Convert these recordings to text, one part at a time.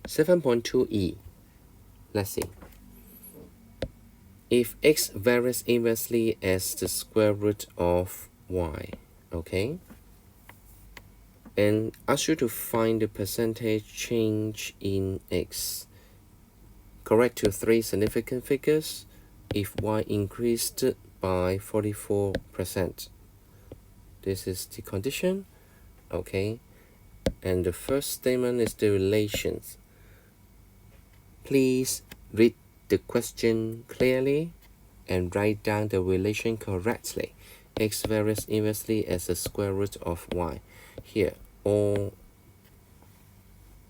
7.2e. Let's see. If x varies inversely as the square root of y, okay? And ask you to find the percentage change in x. Correct to three significant figures if y increased by 44%. This is the condition, okay? And the first statement is the relations. Please read the question clearly and write down the relation correctly. X varies inversely as the square root of y. Here, all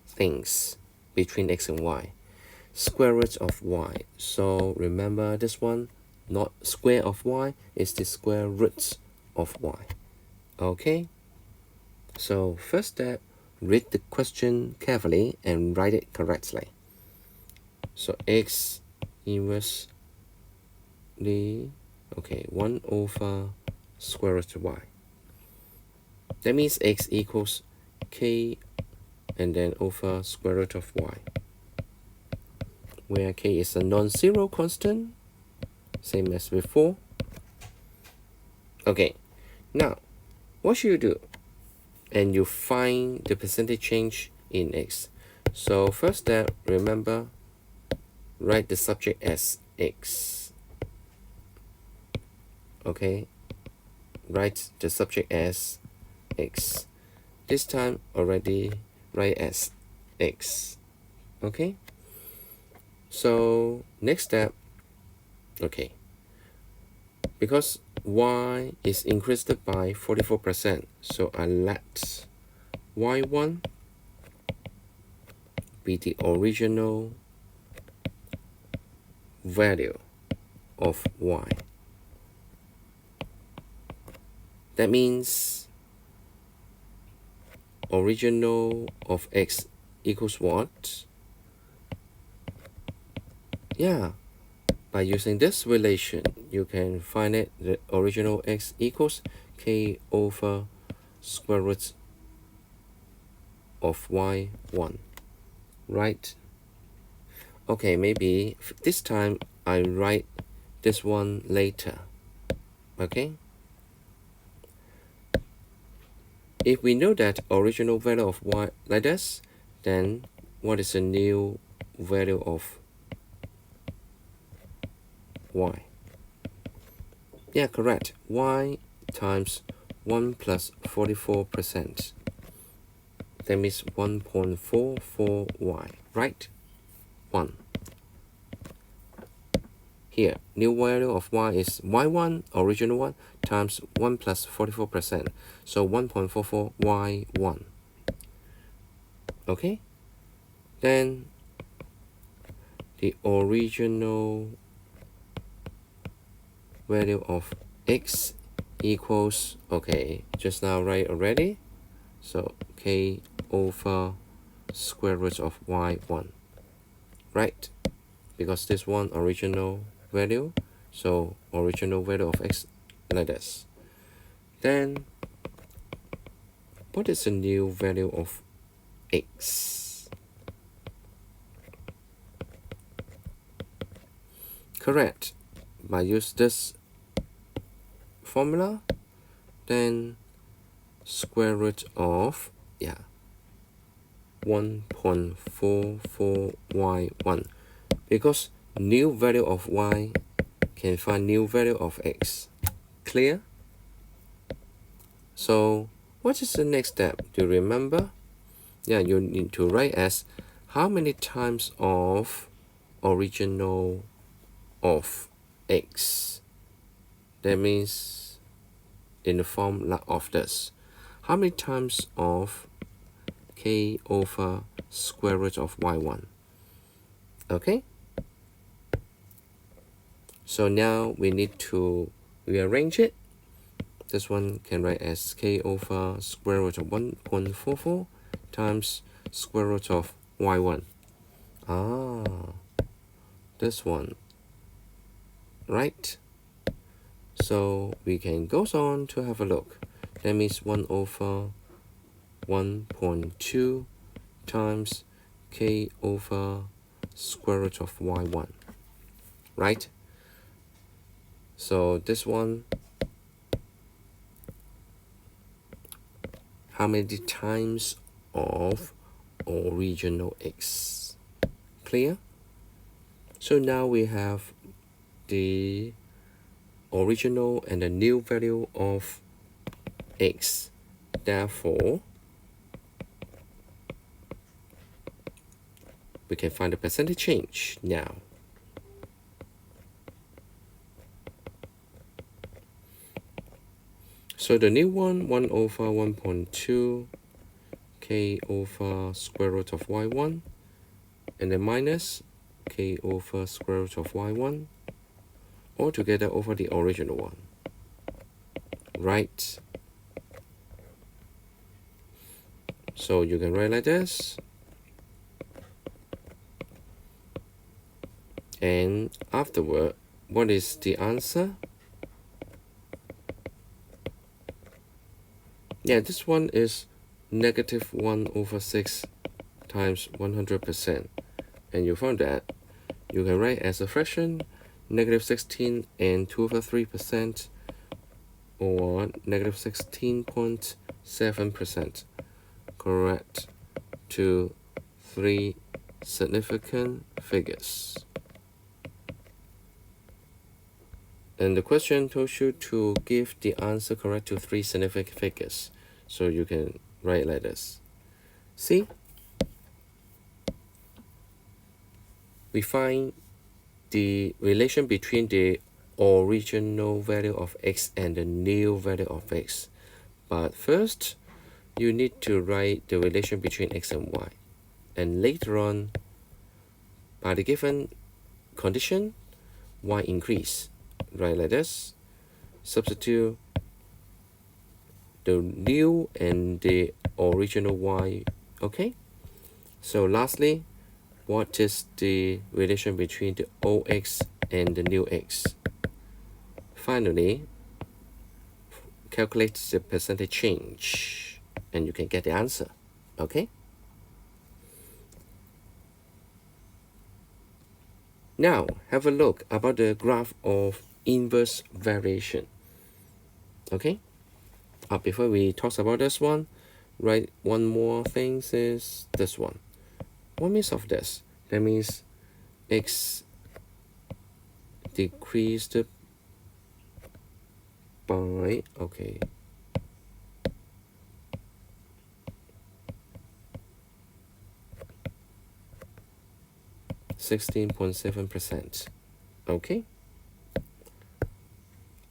things between x and y. Square root of y. So remember this one, not square of y, is the square root of y. Okay? So first step, read the question carefully and write it correctly. So x inversely, okay, 1 over square root of y. That means x equals k and then over square root of y, where k is a non-zero constant, same as before. Okay, now what should you do? And you find the percentage change in x. So first step, remember, write the subject as x. Okay, write the subject as x. This time already write as x. Okay, so next step, okay, because y is increased by 44%, so I let y1 be the original value of y. That means original of x equals what? Yeah, by using this relation, you can find it, the original x equals k over square root of y1, right? Okay, maybe this time I write this one later, okay? If we know that original value of y like this, then what is the new value of y? Yeah, correct. Y times 1 plus 44%. That means 1.44y, right? 1. Here, new value of y is y1, original one, times 1 plus 44%. So 1.44 y1. Okay? Then the original value of x equals, okay, just now write already. So k over square root of y1, right? Because this one original value, so original value of x like this. Then what is the new value of x? Correct. By use this formula, then square root of 1.44y1, because new value of y can find new value of x. Clear? So what is the next step? Do you remember? Yeah, you need to write as how many times of original of x. That means in the form of this. How many times of k over square root of y1? Okay? So now we need to rearrange it. This one can write as k over square root of 1.44 times square root of y1. This one, right? So we can go on to have a look. That means 1 over 1.2 times k over square root of y1, right? So this one, how many times of original x? Clear? So now we have the original and the new value of x. Therefore, we can find the percentage change now. So the new one, 1 over 1.2 k over square root of y1, and then minus k over square root of y1, all together over the original one, right? So you can write like this, and afterward, what is the answer? Yeah, this one is negative 1 over 6 times 100%. And you found that you can write as a fraction negative 16 and 2 over 3%, or negative 16.7%. Correct to 3 significant figures. And the question told you to give the answer correct to 3 significant figures. So you can write like this. See? We find the relation between the original value of x and the new value of x. But first, you need to write the relation between x and y. And later on, by the given condition, y increase. Write like this. Substitute the new and the original y, okay? So lastly, what is the relation between the old x and the new x? Finally, calculate the percentage change and you can get the answer, okay? Now, have a look about the graph of inverse variation, okay? Before we talk about this one, write one more thing is this one. What means of this? That means x decreased by, okay, (16.7%). Okay.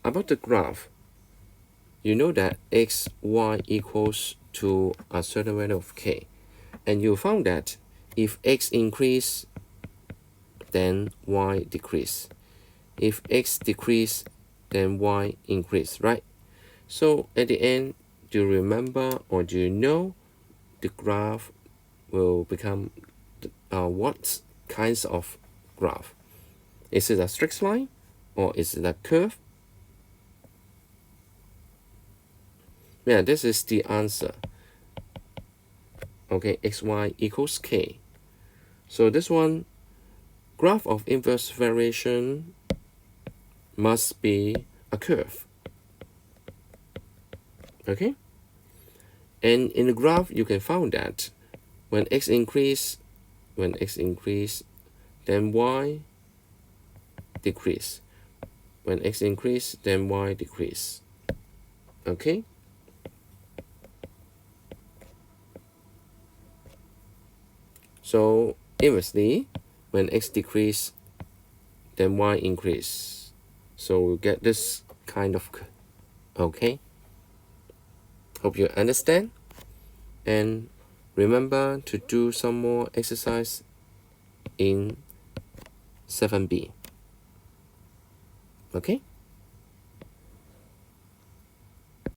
About the graph, you know that x, y equals to a certain value of k, and you found that if x increase, then y decrease. If x decrease, then y increase, right? So at the end, do you remember or do you know the graph will become what kinds of graph? Is it a straight line or is it a curve? Yeah, this is the answer. Okay, xy equals k. So this one, graph of inverse variation must be a curve. Okay? And in the graph, you can find that when x increase, then y decrease. When x increase, then y decrease. Okay? So inversely, when x decrease, then y increase. So we get this kind of, okay? Hope you understand. And remember to do some more exercise in 7B. Okay?